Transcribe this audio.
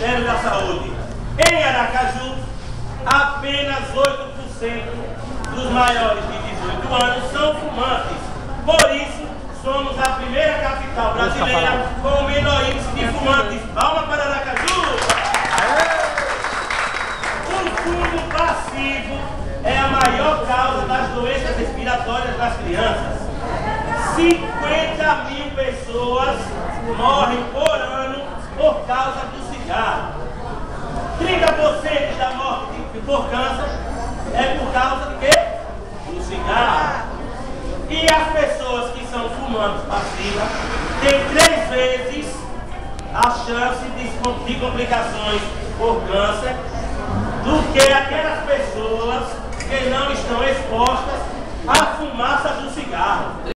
Ministério da Saúde. Em Aracaju, apenas 8% dos maiores de 18 anos são fumantes. Por isso, somos a primeira capital brasileira com o menor índice de fumantes. Palma para Aracaju! O fumo passivo é a maior causa das doenças respiratórias das crianças. 50 mil pessoas morrem por ano por causa do cigarro. 30% da morte por câncer é por causa de quê? Do cigarro. E as pessoas que são fumantes passivas têm 3 vezes a chance de complicações por câncer